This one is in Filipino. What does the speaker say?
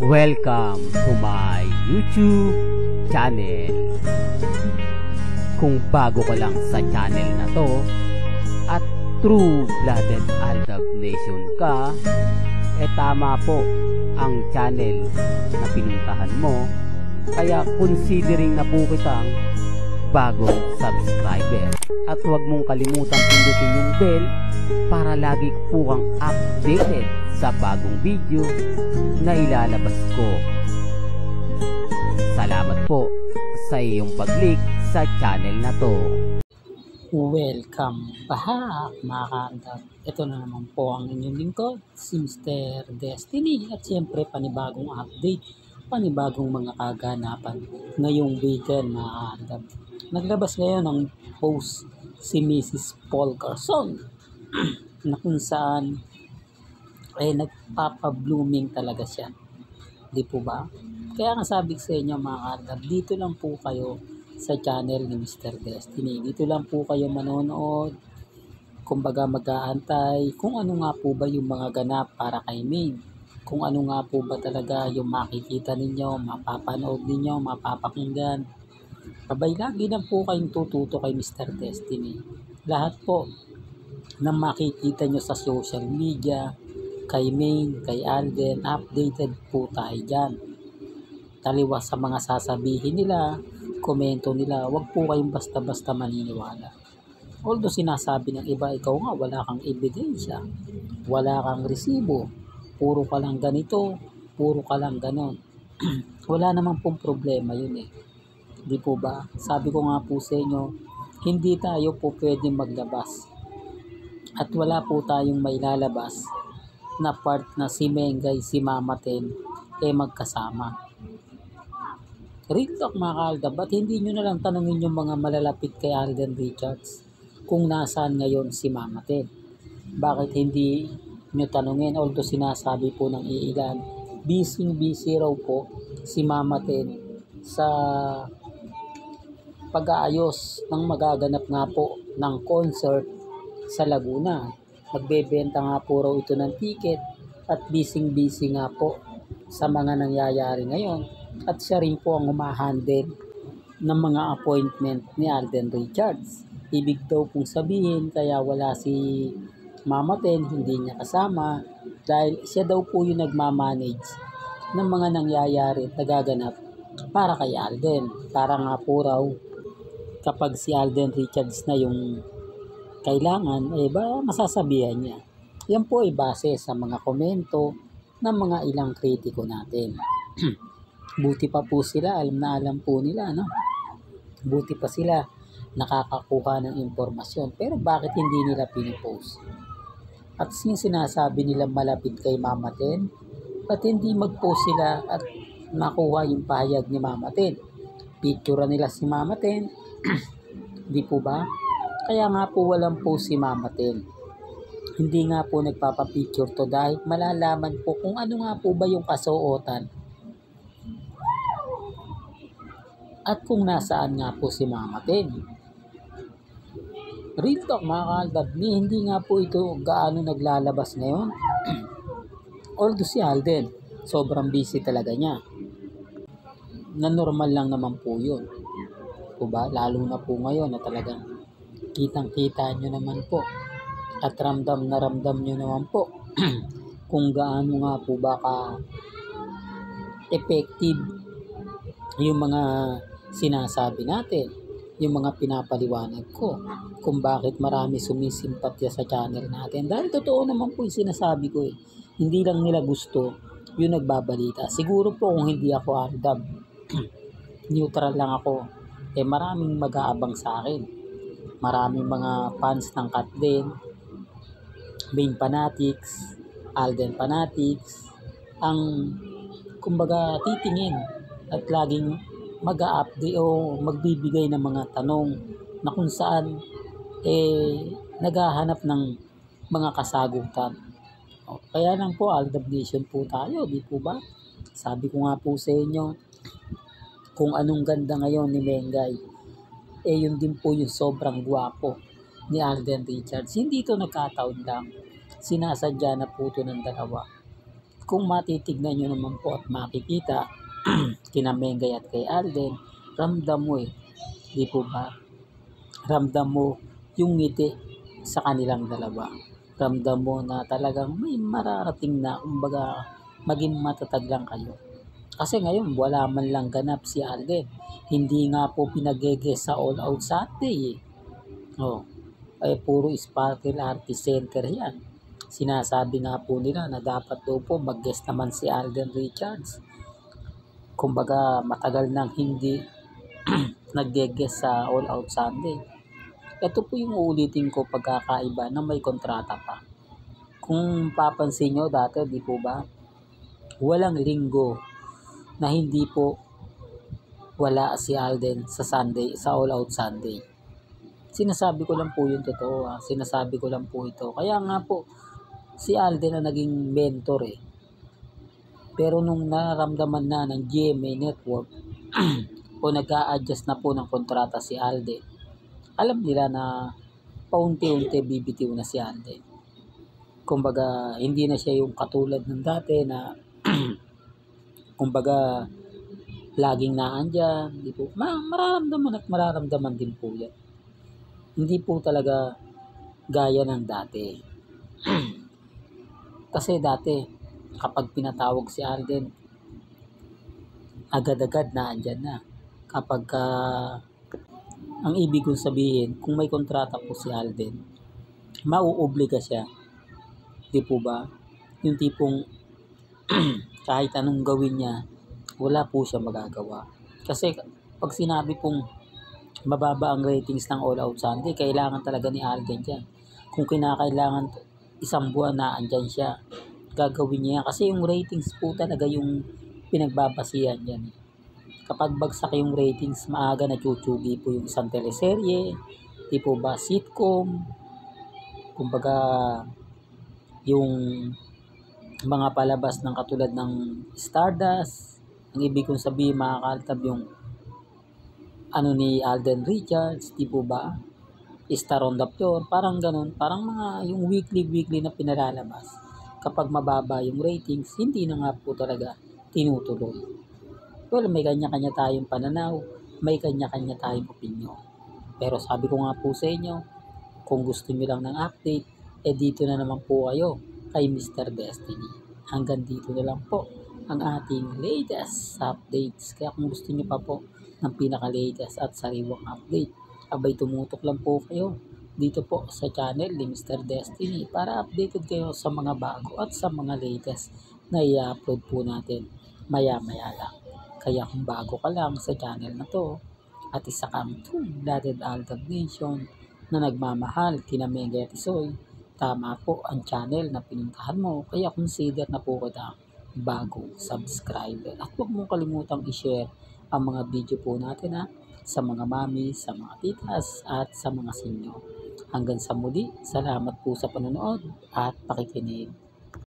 Welcome to my YouTube channel. Kung bago ka lang sa channel na to at true-blooded Aldab Nation ka, tama po ang channel na pinuntahan mo. Kaya considering na po kitang bagong subscriber. At huwag mong kalimutan pindutin yung bell para lagi po kang updated sa bagong video na ilalabas ko. Salamat po sa iyong pag-click sa channel na to. Welcome back mga kaandab. Ito na naman po ang inyong lingkod, si Mr. Destiny. At siyempre panibagong update, panibagong mga kaganapan ngayong weekend mga kaandab. Naglabas ngayon ng post si Mrs. Paul Garson na kung saan nagpapa-blooming talaga siya. Di po ba? Kaya nga sabi sa inyo mga kaandab, dito lang po kayo sa channel ni Mr. Destiny. Dito lang po kayo manonood, kumbaga mag-aantay kung ano nga po ba yung mga ganap para kay Maine. Kung ano nga po ba talaga yung makikita ninyo, mapapanood ninyo, mapapakinggan. Abay, lagi lang po kayong tututo kay Mr. Destiny. Lahat po na makikita nyo sa social media, kay Maine, kay Alden, updated po tayo dyan. Taliwas sa mga sasabihin nila, komento nila, wag po kayong basta-basta maniniwala. Although sinasabi ng iba, ikaw nga wala kang ebidensya, wala kang resibo, puro ka lang ganito, puro ka lang ganon. Wala naman pong problema yun eh. Di po ba? Sabi ko nga po sa inyo, hindi tayo po pwedeng maglabas. At wala po tayong mailalabas na part na si Mengay, si Mama Ten, magkasama. Real talk mga kaaldab, ba't hindi nyo na lang tanungin yung mga malalapit kay Alden Richards kung nasaan ngayon si Mama Ten? Bakit hindi nyo tanungin? Although sinasabi po ng iilan, busy raw po si Mama Ten sa pag-aayos ng magaganap nga po ng concert sa Laguna. Magbebenta nga po raw ito ng ticket at busy nga po sa mga nangyayari ngayon. At siya rin po ang humahandle ng mga appointment ni Alden Richards. Ibig daw pong sabihin kaya wala si Mama Ten, hindi niya kasama dahil siya daw po yung nagmamanage ng mga nangyayari at nagaganap para kay Alden. Para nga po raw kapag si Alden Richards na yung kailangan, masasabihan niya. Yan po ay base sa mga komento ng mga ilang kritiko natin. Buti pa po sila, alam po nila, no? Buti pa sila nakakakuha ng impormasyon. Pero bakit hindi nila pinipost? At sinasabi nila malapit kay Mama Ten, at hindi mag-post sila at makuha yung pahayag ni Mama Ten? Picture nila si Mama Ten, di po ba? Kaya nga po walang post si Mama Ten. Hindi nga po nagpapapicture to dahil malalaman po kung ano nga po ba yung kasuotan at kung nasaan nga po si Mama Ten. Real talk mga kaaldab, hindi nga po ito gaano naglalabas ngayon. Although si Alden, sobrang busy talaga niya. Na normal lang naman po yun. Diba? Lalo na po ngayon na talagang kitang-kita nyo naman po at ramdam nyo naman po kung gaano nga po ba effective yung mga sinasabi natin, yung mga pinapaliwanag ko kung bakit marami sumisimpatya sa channel natin. Dahil totoo naman po yung sinasabi ko eh. Hindi lang nila gusto yung nagbabalita. Siguro po kung hindi ako Aldab, neutral lang ako, maraming mag-aabang sa akin. Maraming mga fans ng Katden, Maine Fanatics, Alden Fanatics, ang kumbaga titingin at laging mag-a-update o magbibigay ng mga tanong na kung saan naghahanap ng mga kasagutan. Kaya lang po Aldab Nation po tayo, di po ba? Sabi ko nga po sa inyo, kung anong ganda ngayon ni Mengay, yun din po yung sobrang gwapo ni Alden Richards. Hindi ito nagkataon lang. Sinasadya na po ito ng dalawa. kung matitignan nyo naman po at makikita, kina Mengay at kay Alden, ramdam mo di po ba? Ramdam mo yung ngiti sa kanilang dalawa. Ramdam mo na talagang may mararating na, kumbaga maging matatag lang kayo. Kasi ngayon, wala man lang ganap si Alden. Hindi nga po pinag-guest sa All Out Sunday puro Sparkle Artist Center yan. Sinasabi nga po nila na dapat daw po mag-guest naman si Alden Richards. Kumbaga matagal nang hindi nag-guest sa All Out Sunday. Ito po yung uulitin ko pagkakaiba na may kontrata pa. Kung papansin nyo dati, di po ba? Walang linggo na hindi po wala si Alden sa Sunday, sa All Out Sunday. Sinasabi ko lang po yung totoo. Sinasabi ko lang po ito. Kaya nga po, si Alden na naging mentor Pero nung nararamdaman na ng GMA Network o nag-a-adjust na po ng kontrata si Alden, alam nila na paunti-unti bibitiw na si Alden. Kumbaga, hindi na siya yung katulad ng dati na kumbaga, laging naandyan. Di po. Mararamdaman at mararamdaman din po yan. Hindi po talaga gaya ng dati. Kasi dati, kapag pinatawag si Alden, agad-agad naandyan na. Kapag ang ibig kong sabihin, kung may kontrata po si Alden, mauobliga siya. Di po ba? Yung tipong kahit anong gawin niya, wala po siya magagawa. Kasi pag sinabi pong mababa ang ratings ng All Out Sunday, kailangan talaga ni Alden dyan. Kung kinakailangan isang buwan na andyan siya, gagawin niya. Kasi yung ratings po talaga yung pinagbabasihan yan. Kapag bagsak yung ratings, maaga na chuchugi po yung isang teleserye, di po ba sitcom, kumbaga yung mga palabas ng katulad ng Stardust. Ang ibig kong sabihin, makakaltab yung ni Alden Richards, di po ba? Star on the Floor, parang ganun. Parang mga yung weekly na pinalalabas. Kapag mababa yung ratings, hindi na nga po talaga tinutuloy. Well, may kanya-kanya tayong pananaw, may kanya-kanya tayong opinion. Pero sabi ko nga po sa inyo, kung gusto niyo lang ng update, dito na naman po kayo kay Mr. Destiny. Hanggang dito na lang po ang ating latest updates. Kaya kung gusto niyo pa po ng pinaka-latest at sariwang update, abay tumutok lang po kayo dito po sa channel ni Mr. Destiny para updated kayo sa mga bago at sa mga latest na i-upload po natin maya-maya lang. Kaya kung bago ka lang sa channel na to at isa kang true-blooded Aldab Nation na nagmamahal kina Mengay at Isoy, tama po ang channel na pinuntahan mo, kaya consider na po kita bagong subscriber. At huwag mong kalimutang i-share ang mga video po natin sa mga mami, sa mga titas at sa mga sinyo. Hanggang sa muli, salamat po sa panonood at pakikinig.